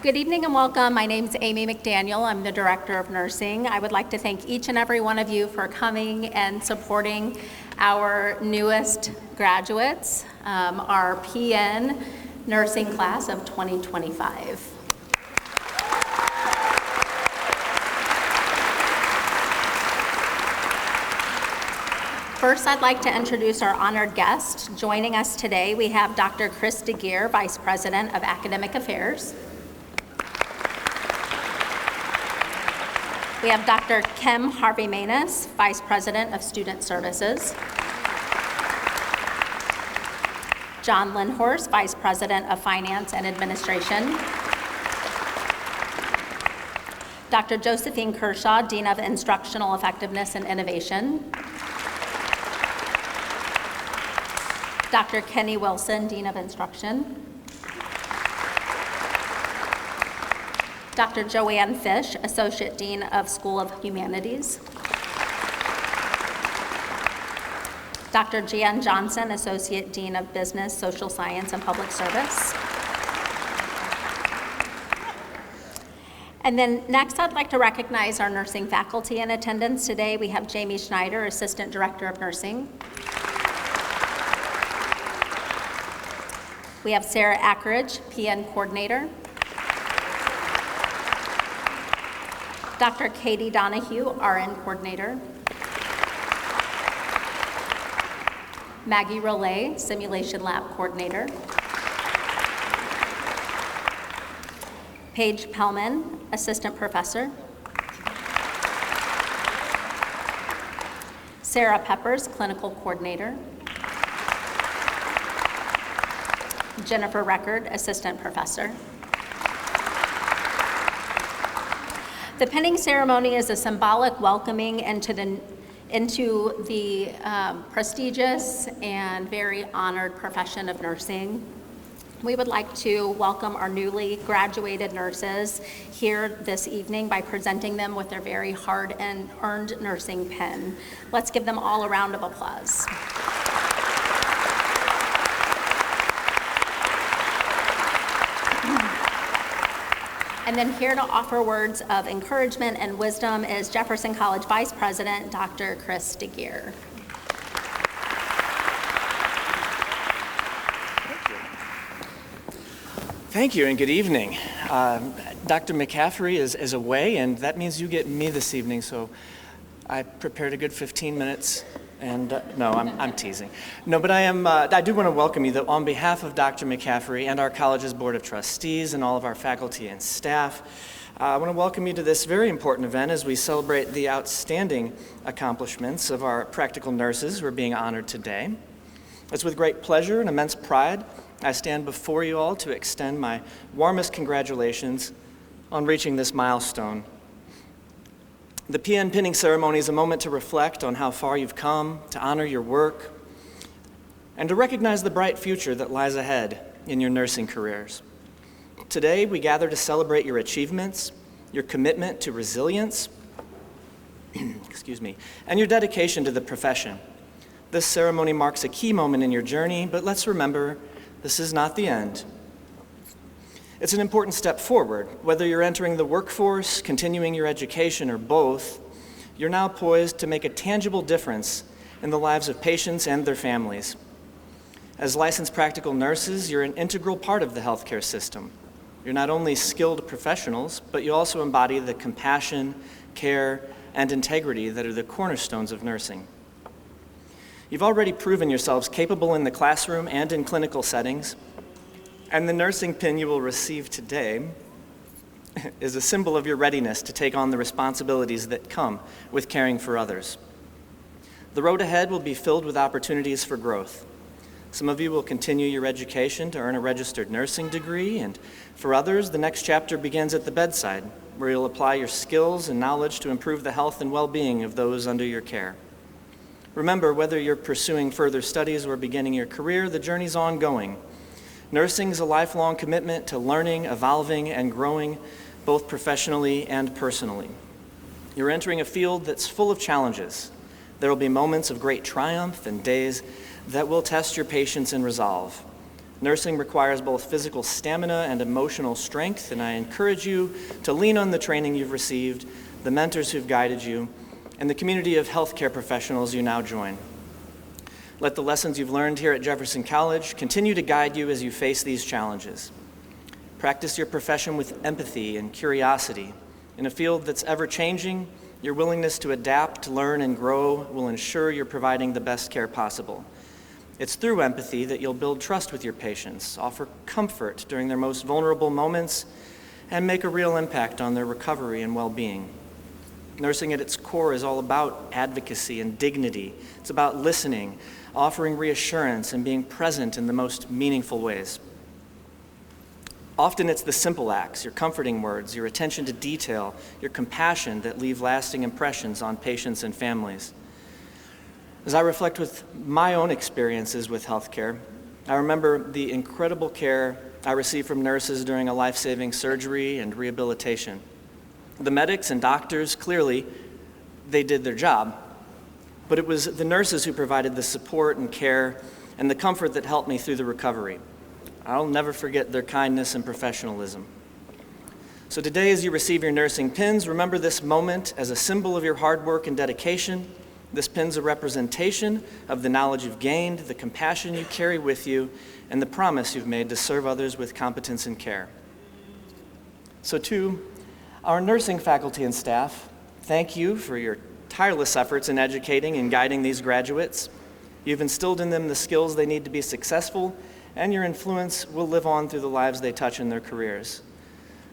Good evening and welcome. My name is Amy McDaniel. I'm the Director of Nursing. I would like to thank each and every one of you for coming and supporting our newest graduates, our PN nursing class of 2025. First, I'd like to introduce our honored guest. Joining us today, we have Dr. Chris DeGeer, Vice President of Academic Affairs. We have Dr. Kim Harvey-Manus, Vice President of Student Services. John Lindhorst, Vice President of Finance and Administration. Dr. Josephine Kershaw, Dean of Instructional Effectiveness and Innovation. Dr. Kenny Wilson, Dean of Instruction. Dr. Joanne Fish, Associate Dean of School of Humanities. Dr. Jan Johnson, Associate Dean of Business, Social Science, and Public Service. And then next, I'd like to recognize our nursing faculty in attendance today. We have Jamie Schneider, Assistant Director of Nursing. We have Sarah Ackridge, PN Coordinator. Dr. Katie Donahue, RN Coordinator. Maggie Rollet, Simulation Lab Coordinator. Paige Pellman, Assistant Professor. Sarah Peppers, Clinical Coordinator. Jennifer Record, Assistant Professor. The pinning ceremony is a symbolic welcoming into the prestigious and very honored profession of nursing. We would like to welcome our newly graduated nurses here this evening by presenting them with their very hard and earned nursing pin. Let's give them all a round of applause. And then here to offer words of encouragement and wisdom is Jefferson College Vice President, Dr. Chris DeGeer. Thank you and good evening. Dr. McCaffrey is away, and that means you get me this evening, so I prepared a good 15 minutes. And no, I'm teasing. No, but I do want to welcome you on behalf of Dr. McCaffrey and our college's Board of Trustees and all of our faculty and staff. I want to welcome you to this very important event as we celebrate the outstanding accomplishments of our practical nurses who are being honored today. It's with great pleasure and immense pride I stand before you all to extend my warmest congratulations on reaching this milestone. The PN pinning ceremony is a moment to reflect on how far you've come, to honor your work, and to recognize the bright future that lies ahead in your nursing careers. Today, we gather to celebrate your achievements, your commitment to resilience, and your dedication to the profession. This ceremony marks a key moment in your journey, but let's remember, this is not the end. It's an important step forward. Whether you're entering the workforce, continuing your education, or both, you're now poised to make a tangible difference in the lives of patients and their families. As licensed practical nurses, you're an integral part of the healthcare system. You're not only skilled professionals, but you also embody the compassion, care, and integrity that are the cornerstones of nursing. You've already proven yourselves capable in the classroom and in clinical settings, and the nursing pin you will receive today is a symbol of your readiness to take on the responsibilities that come with caring for others. The road ahead will be filled with opportunities for growth. Some of you will continue your education to earn a registered nursing degree, and for others, the next chapter begins at the bedside, where you'll apply your skills and knowledge to improve the health and well-being of those under your care. Remember, whether you're pursuing further studies or beginning your career, the journey's ongoing. Nursing is a lifelong commitment to learning, evolving, and growing, both professionally and personally. You're entering a field that's full of challenges. There will be moments of great triumph and days that will test your patience and resolve. Nursing requires both physical stamina and emotional strength, and I encourage you to lean on the training you've received, the mentors who've guided you, and the community of healthcare professionals you now join. Let the lessons you've learned here at Jefferson College continue to guide you as you face these challenges. Practice your profession with empathy and curiosity. In a field that's ever-changing, your willingness to adapt, learn, and grow will ensure you're providing the best care possible. It's through empathy that you'll build trust with your patients, offer comfort during their most vulnerable moments, and make a real impact on their recovery and well-being. Nursing at its core is all about advocacy and dignity. It's about listening, offering reassurance, and being present in the most meaningful ways. Often it's the simple acts, your comforting words, your attention to detail, your compassion that leave lasting impressions on patients and families. As I reflect with my own experiences with healthcare, I remember the incredible care I received from nurses during a life-saving surgery and rehabilitation. The medics and doctors, clearly, they did their job, but it was the nurses who provided the support and care and the comfort that helped me through the recovery. I'll never forget their kindness and professionalism. So today, as you receive your nursing pins, remember this moment as a symbol of your hard work and dedication. This pin's a representation of the knowledge you've gained, the compassion you carry with you, and the promise you've made to serve others with competence and care. So to our nursing faculty and staff, thank you for your tireless efforts in educating and guiding these graduates. You've instilled in them the skills they need to be successful, and your influence will live on through the lives they touch in their careers.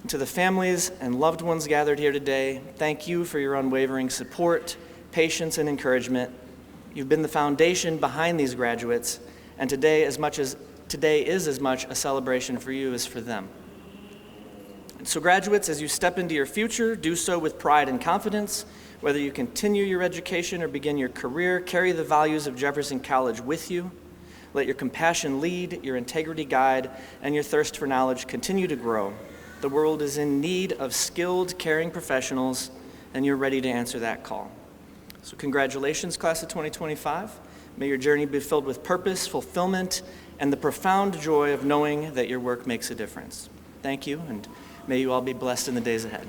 And to the families and loved ones gathered here today, thank you for your unwavering support, patience, and encouragement. You've been the foundation behind these graduates, and today is as much a celebration for you as for them. And so graduates, as you step into your future, do so with pride and confidence. Whether you continue your education or begin your career, carry the values of Jefferson College with you. Let your compassion lead, your integrity guide, and your thirst for knowledge continue to grow. The world is in need of skilled, caring professionals, and you're ready to answer that call. So congratulations, class of 2025. May your journey be filled with purpose, fulfillment, and the profound joy of knowing that your work makes a difference. Thank you, and may you all be blessed in the days ahead.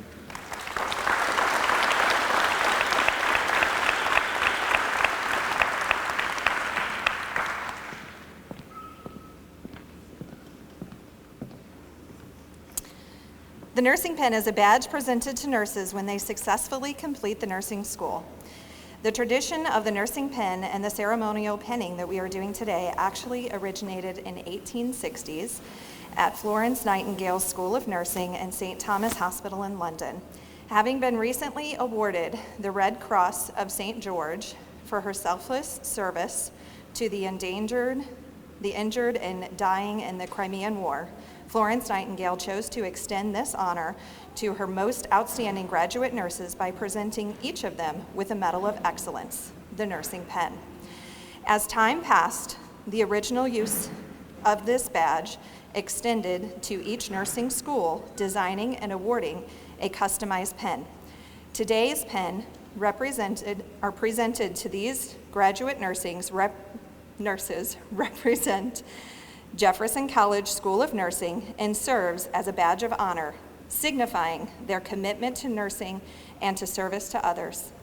The nursing pin is a badge presented to nurses when they successfully complete the nursing school. The tradition of the nursing pin and the ceremonial pinning that we are doing today actually originated in 1860s at Florence Nightingale School of Nursing and St. Thomas Hospital in London. Having been recently awarded the Red Cross of St. George for her selfless service to the injured, and dying in the Crimean War, Florence Nightingale chose to extend this honor to her most outstanding graduate nurses by presenting each of them with a Medal of Excellence, the nursing pin. As time passed, the original use of this badge extended to each nursing school, designing and awarding a customized pin. Today's pin are presented to these graduate nurses represent Jefferson College School of Nursing and serves as a badge of honor, signifying their commitment to nursing and to service to others.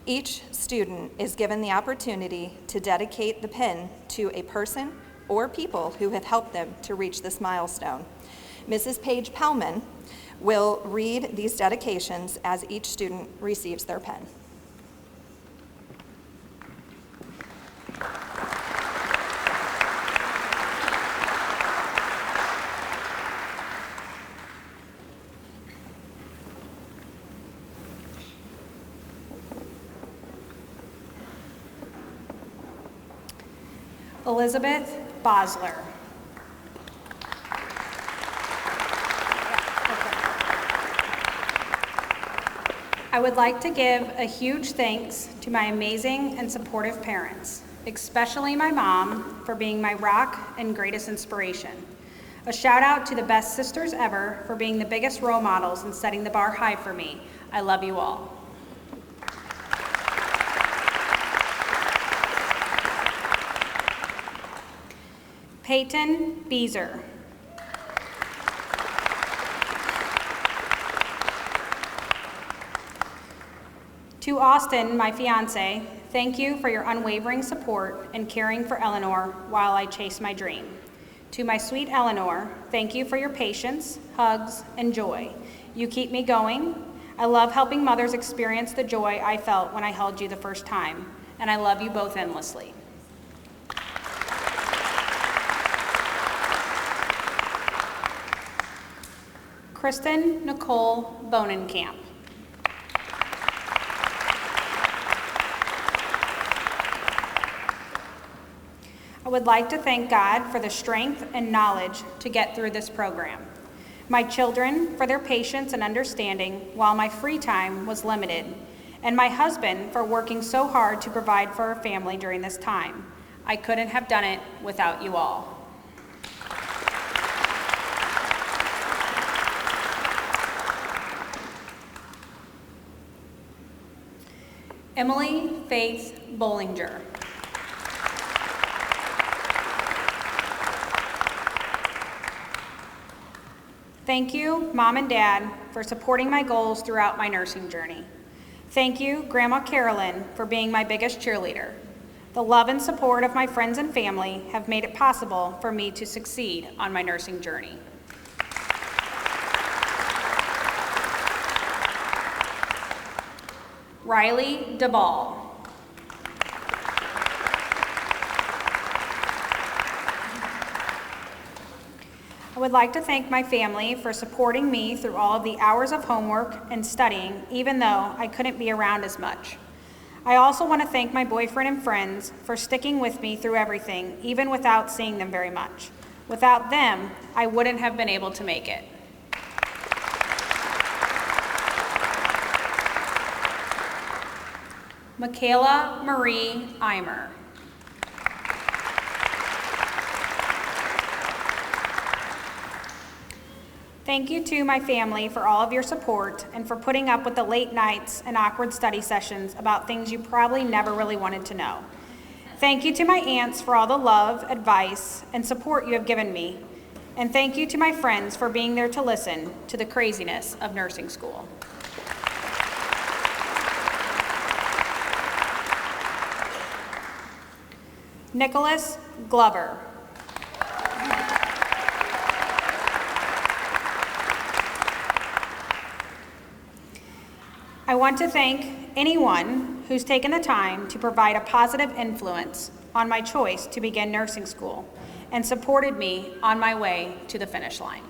Each student is given the opportunity to dedicate the pin to a person or people who have helped them to reach this milestone. Mrs. Paige Pellman will read these dedications as each student receives their pin. Elizabeth Bosler. I would like to give a huge thanks to my amazing and supportive parents, especially my mom for being my rock and greatest inspiration. A shout out to the best sisters ever for being the biggest role models and setting the bar high for me. I love you all. Peyton Beezer. To Austin, my fiance, thank you for your unwavering support and caring for Eleanor while I chase my dream. To my sweet Eleanor, thank you for your patience, hugs, and joy. You keep me going. I love helping mothers experience the joy I felt when I held you the first time, and I love you both endlessly. Kristen Nicole Bonenkamp. I would like to thank God for the strength and knowledge to get through this program. My children for their patience and understanding while my free time was limited, and my husband for working so hard to provide for our family during this time. I couldn't have done it without you all. Emily Faith Bollinger. Thank you, Mom and Dad, for supporting my goals throughout my nursing journey. Thank you, Grandma Carolyn, for being my biggest cheerleader. The love and support of my friends and family have made it possible for me to succeed on my nursing journey. Riley DeBall. I would like to thank my family for supporting me through all of the hours of homework and studying, even though I couldn't be around as much. I also want to thank my boyfriend and friends for sticking with me through everything, even without seeing them very much. Without them, I wouldn't have been able to make it. Michaela Marie Eimer. Thank you to my family for all of your support and for putting up with the late nights and awkward study sessions about things you probably never really wanted to know. Thank you to my aunts for all the love, advice, and support you have given me. And thank you to my friends for being there to listen to the craziness of nursing school. Nicholas Glover. I want to thank anyone who's taken the time to provide a positive influence on my choice to begin nursing school and supported me on my way to the finish line.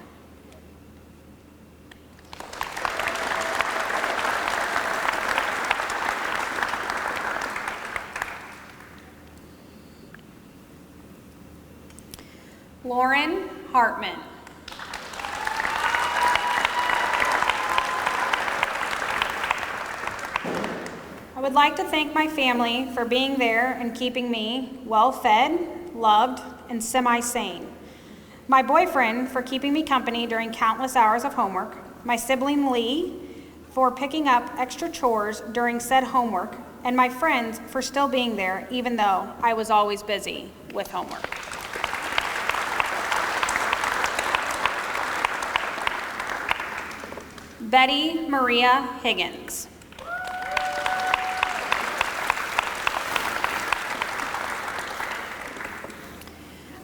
Lauren Hartman. I would like to thank my family for being there and keeping me well-fed, loved, and semi-sane. My boyfriend for keeping me company during countless hours of homework. My sibling Lee for picking up extra chores during said homework. And my friends for still being there even though I was always busy with homework. Betty Maria Higgins.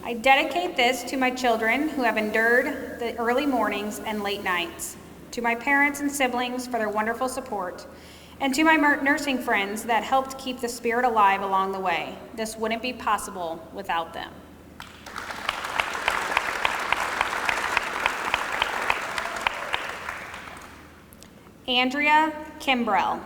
I dedicate this to my children who have endured the early mornings and late nights, to my parents and siblings for their wonderful support, and to my nursing friends that helped keep the spirit alive along the way. This wouldn't be possible without them. Andrea Kimbrell.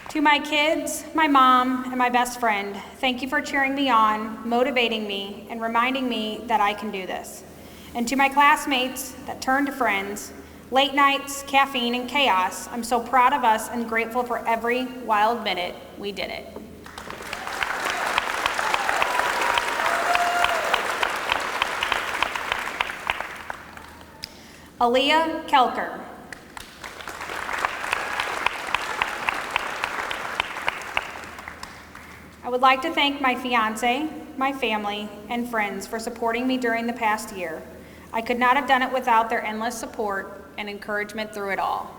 To my kids, my mom, and my best friend, thank you for cheering me on, motivating me, and reminding me that I can do this. And to my classmates that turned to friends, late nights, caffeine, and chaos, I'm so proud of us and grateful for every wild minute we did it. Aaliyah Kelker. I would like to thank my fiance, my family, and friends for supporting me during the past year. I could not have done it without their endless support and encouragement through it all.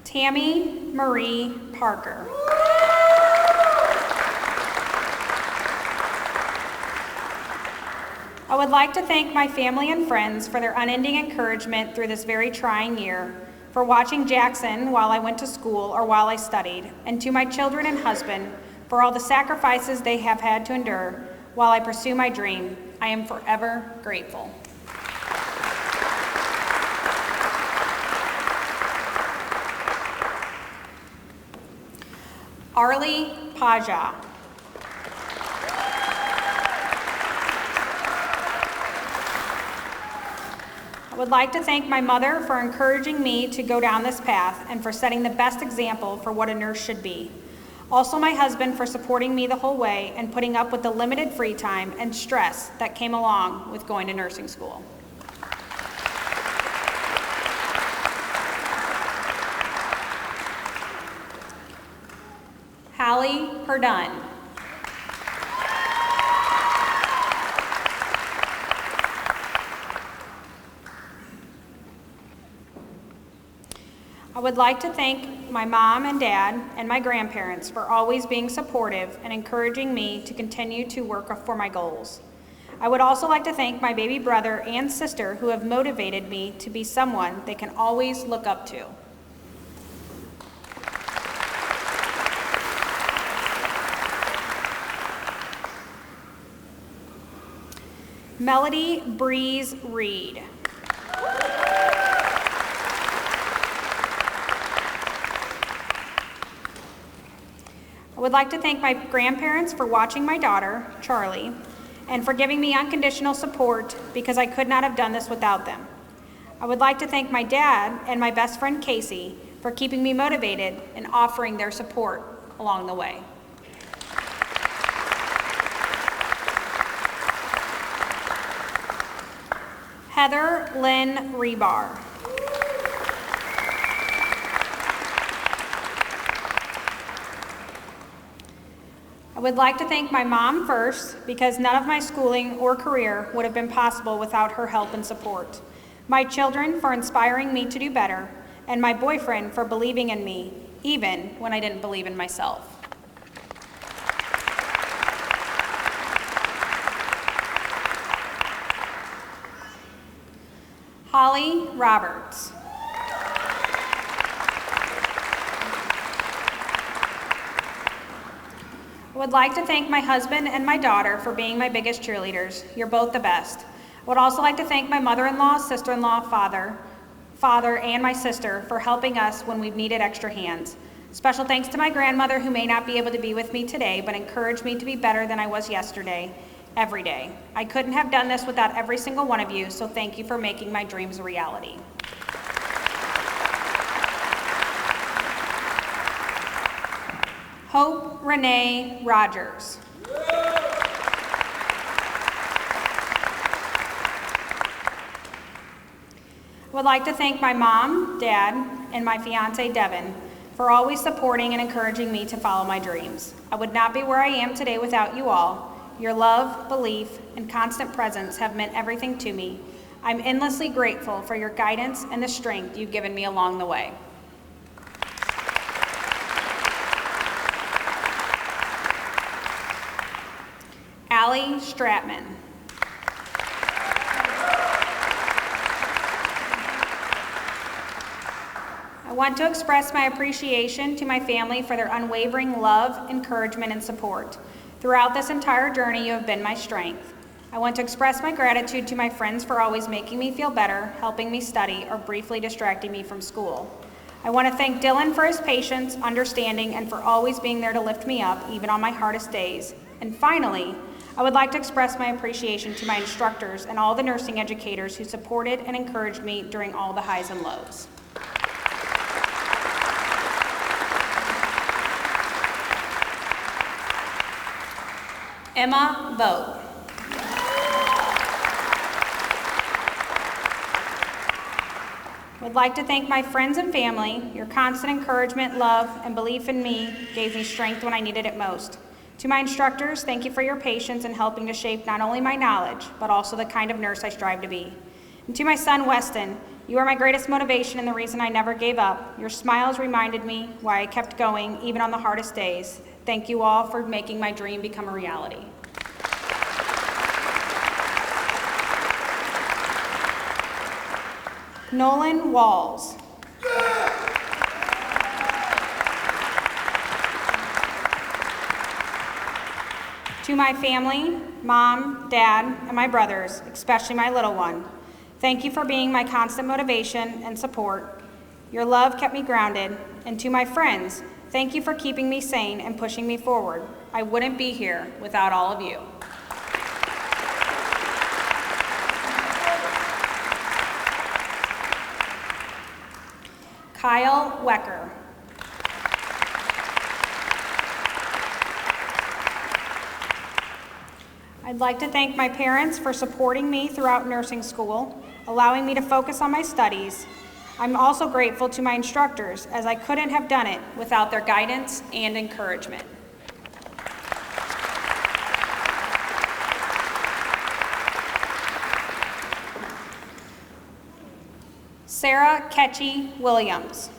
Tammy Marie Parker. I would like to thank my family and friends for their unending encouragement through this very trying year, for watching Jackson while I went to school or while I studied, and to my children and husband for all the sacrifices they have had to endure while I pursue my dream. I am forever grateful. Arlie Paja. I would like to thank my mother for encouraging me to go down this path and for setting the best example for what a nurse should be. Also my husband for supporting me the whole way and putting up with the limited free time and stress that came along with going to nursing school. Hallie Perdun. I would like to thank my mom and dad and my grandparents for always being supportive and encouraging me to continue to work for my goals. I would also like to thank my baby brother and sister who have motivated me to be someone they can always look up to. Melody Breeze Reed. I would like to thank my grandparents for watching my daughter, Charlie, and for giving me unconditional support because I could not have done this without them. I would like to thank my dad and my best friend, Casey, for keeping me motivated and offering their support along the way. Heather Lynn Rebar. I would like to thank my mom first because none of my schooling or career would have been possible without her help and support. My children for inspiring me to do better, and my boyfriend for believing in me, even when I didn't believe in myself. Holly Roberts. I would like to thank my husband and my daughter for being my biggest cheerleaders. You're both the best. I would also like to thank my mother-in-law, sister-in-law, father, and my sister for helping us when we've needed extra hands. Special thanks to my grandmother who may not be able to be with me today, but encouraged me to be better than I was yesterday, every day. I couldn't have done this without every single one of you, so thank you for making my dreams a reality. Hope Renee Rogers. I would like to thank my mom, dad, and my fiance, Devin, for always supporting and encouraging me to follow my dreams. I would not be where I am today without you all. Your love, belief, and constant presence have meant everything to me. I'm endlessly grateful for your guidance and the strength you've given me along the way. Allie Stratman. I want to express my appreciation to my family for their unwavering love, encouragement, and support. Throughout this entire journey, you have been my strength. I want to express my gratitude to my friends for always making me feel better, helping me study, or briefly distracting me from school. I want to thank Dylan for his patience, understanding, and for always being there to lift me up, even on my hardest days. And finally, I would like to express my appreciation to my instructors and all the nursing educators who supported and encouraged me during all the highs and lows. Emma Vogt. Would like to thank my friends and family. Your constant encouragement, love, and belief in me gave me strength when I needed it most. To my instructors, thank you for your patience in helping to shape not only my knowledge, but also the kind of nurse I strive to be. And to my son, Weston, you are my greatest motivation and the reason I never gave up. Your smiles reminded me why I kept going, even on the hardest days. Thank you all for making my dream become a reality. Nolan Walls. To my family, mom, dad, and my brothers, especially my little one, thank you for being my constant motivation and support. Your love kept me grounded. And to my friends, thank you for keeping me sane and pushing me forward. I wouldn't be here without all of you. Kyle Wecker. I'd like to thank my parents for supporting me throughout nursing school, allowing me to focus on my studies. I'm also grateful to my instructors, as I couldn't have done it without their guidance and encouragement. Sarah Ketchy Williams.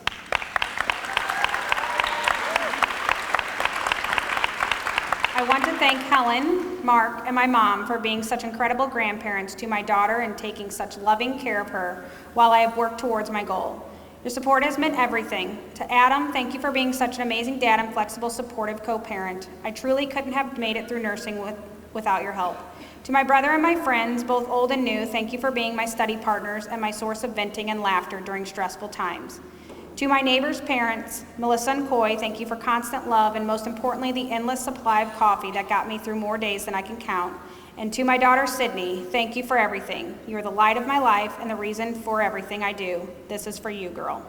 I want to thank Helen, Mark, and my mom for being such incredible grandparents to my daughter and taking such loving care of her while I have worked towards my goal. Your support has meant everything. To Adam, thank you for being such an amazing dad and flexible, supportive co-parent. I truly couldn't have made it through nursing without your help. To my brother and my friends, both old and new, thank you for being my study partners and my source of venting and laughter during stressful times. To my neighbors' parents, Melissa and Coy, thank you for constant love and most importantly, the endless supply of coffee that got me through more days than I can count. And to my daughter, Sydney, thank you for everything. You are the light of my life and the reason for everything I do. This is for you, girl.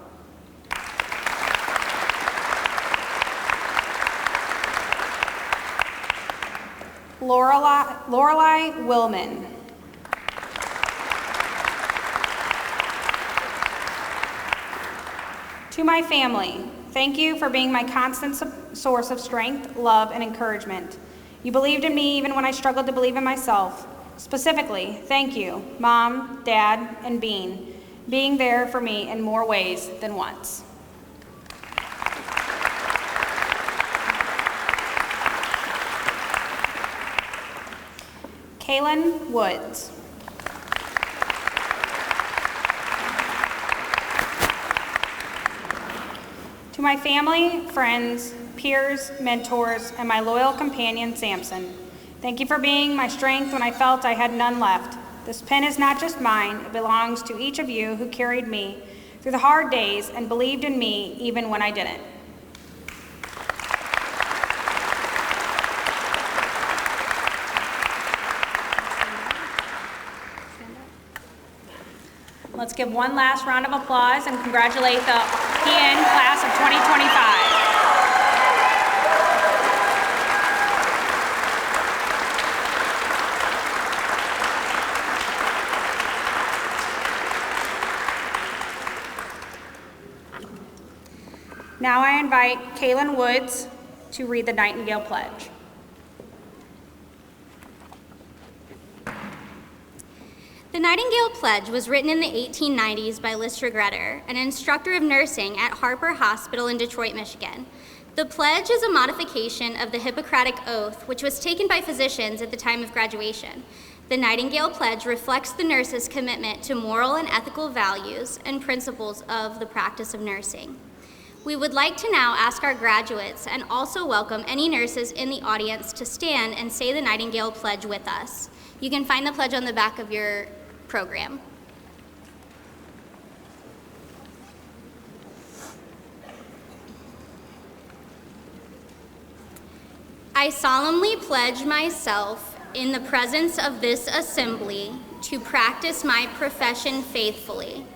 Lorelei Willman. To my family, thank you for being my constant source of strength, love, and encouragement. You believed in me even when I struggled to believe in myself. Specifically, thank you, Mom, Dad, and Bean, being there for me in more ways than once. Kaylin Woods. To my family, friends, peers, mentors, and my loyal companion, Samson, thank you for being my strength when I felt I had none left. This pen is not just mine, it belongs to each of you who carried me through the hard days and believed in me even when I didn't. Let's give one last round of applause and congratulate the PN class of 2025. Now I invite Kaylin Woods to read the Nightingale Pledge. The Nightingale Pledge was written in the 1890s by Lister Gretter, an instructor of nursing at Harper Hospital in Detroit, Michigan. The pledge is a modification of the Hippocratic Oath, which was taken by physicians at the time of graduation. The Nightingale Pledge reflects the nurse's commitment to moral and ethical values and principles of the practice of nursing. We would like to now ask our graduates and also welcome any nurses in the audience to stand and say the Nightingale Pledge with us. You can find the pledge on the back of your program. I solemnly pledge myself in the presence of this assembly to practice my profession faithfully.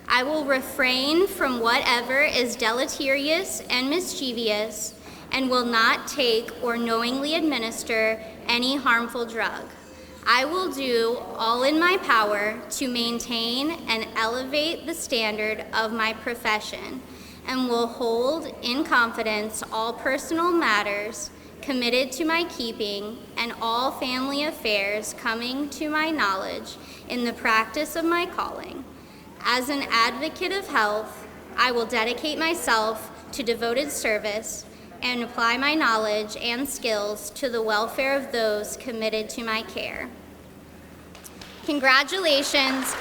I will refrain from whatever is deleterious and mischievous and will not take or knowingly administer any harmful drug. I will do all in my power to maintain and elevate the standard of my profession, and will hold in confidence all personal matters committed to my keeping and all family affairs coming to my knowledge in the practice of my calling. As an advocate of health, I will dedicate myself to devoted service and apply my knowledge and skills to the welfare of those committed to my care. Congratulations.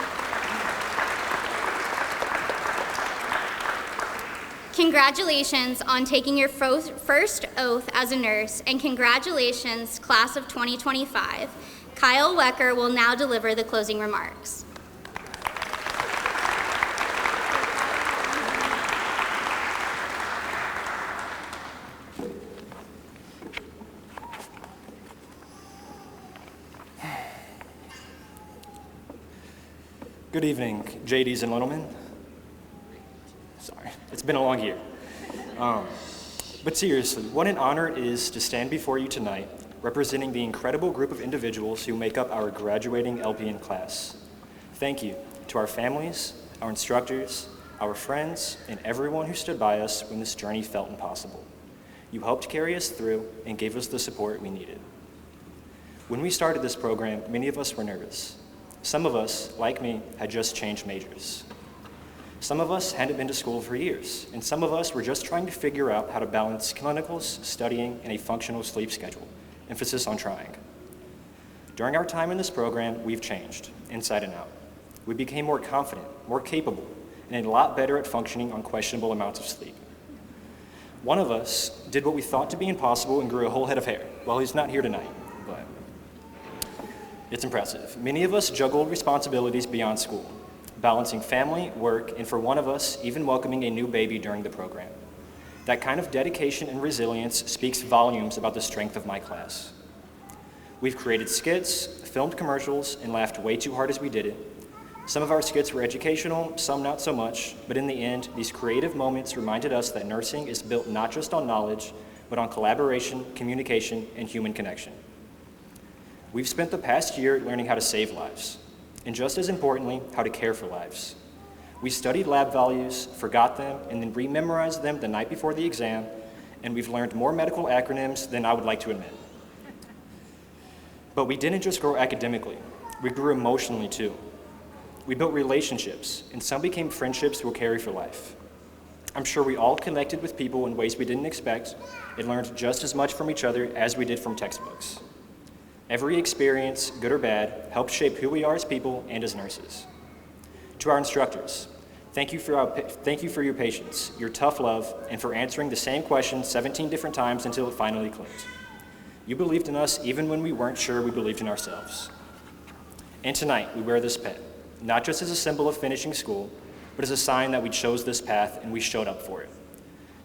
Congratulations on taking your first oath as a nurse, and congratulations, class of 2025. Kyle Wecker will now deliver the closing remarks. Good evening, JDs and Littlemen. Sorry, it's been a long year. But seriously, what an honor it is to stand before you tonight, representing the incredible group of individuals who make up our graduating LPN class. Thank you to our families, our instructors, our friends, and everyone who stood by us when this journey felt impossible. You helped carry us through and gave us the support we needed. When we started this program, many of us were nervous. Some of us, like me, had just changed majors. Some of us hadn't been to school for years, and some of us were just trying to figure out how to balance clinicals, studying, and a functional sleep schedule, emphasis on trying. During our time in this program, we've changed, inside and out. We became more confident, more capable, and a lot better at functioning on questionable amounts of sleep. One of us did what we thought to be impossible and grew a whole head of hair. Well, he's not here tonight, but it's impressive. Many of us juggled responsibilities beyond school, balancing family, work, and for one of us, even welcoming a new baby during the program. That kind of dedication and resilience speaks volumes about the strength of my class. We've created skits, filmed commercials, and laughed way too hard as we did it. Some of our skits were educational, some not so much, but in the end, these creative moments reminded us that nursing is built not just on knowledge, but on collaboration, communication, and human connection. We've spent the past year learning how to save lives, and just as importantly, how to care for lives. We studied lab values, forgot them, and then rememorized them the night before the exam, and we've learned more medical acronyms than I would like to admit. But we didn't just grow academically, we grew emotionally too. We built relationships, and some became friendships we'll carry for life. I'm sure we all connected with people in ways we didn't expect and learned just as much from each other as we did from textbooks. Every experience, good or bad, helps shape who we are as people and as nurses. To our instructors, thank you for your patience, your tough love, and for answering the same question 17 different times until it finally clicked. You believed in us even when we weren't sure we believed in ourselves. And tonight, we wear this pin, not just as a symbol of finishing school, but as a sign that we chose this path and we showed up for it.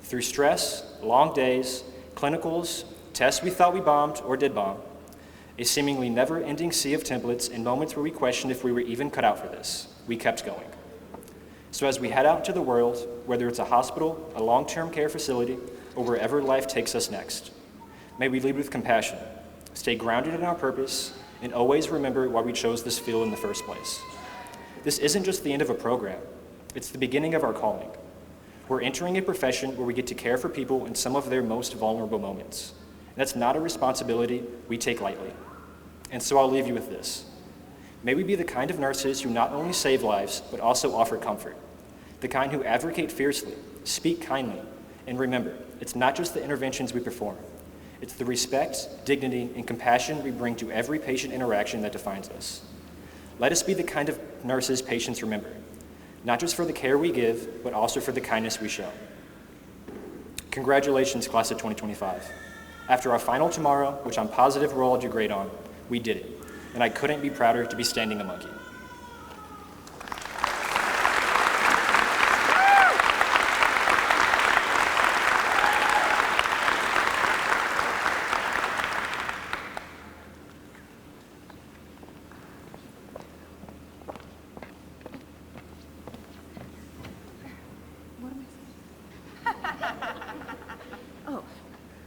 Through stress, long days, clinicals, tests we thought we bombed or did bomb, a seemingly never-ending sea of templates and moments where we questioned if we were even cut out for this, we kept going. So as we head out into the world, whether it's a hospital, a long-term care facility, or wherever life takes us next, may we lead with compassion, stay grounded in our purpose, and always remember why we chose this field in the first place. This isn't just the end of a program, it's the beginning of our calling. We're entering a profession where we get to care for people in some of their most vulnerable moments. And that's not a responsibility we take lightly. And so I'll leave you with this. May we be the kind of nurses who not only save lives, but also offer comfort. The kind who advocate fiercely, speak kindly, and remember, it's not just the interventions we perform. It's the respect, dignity, and compassion we bring to every patient interaction that defines us. Let us be the kind of nurses patients remember, not just for the care we give, but also for the kindness we show. Congratulations, class of 2025. After our final tomorrow, which I'm positive we'll all do great on, we did it, and I couldn't be prouder to be standing among you.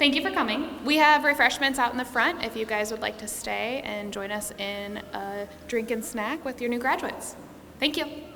Thank you for coming. We have refreshments out in the front if you guys would like to stay and join us in a drink and snack with your new graduates. Thank you.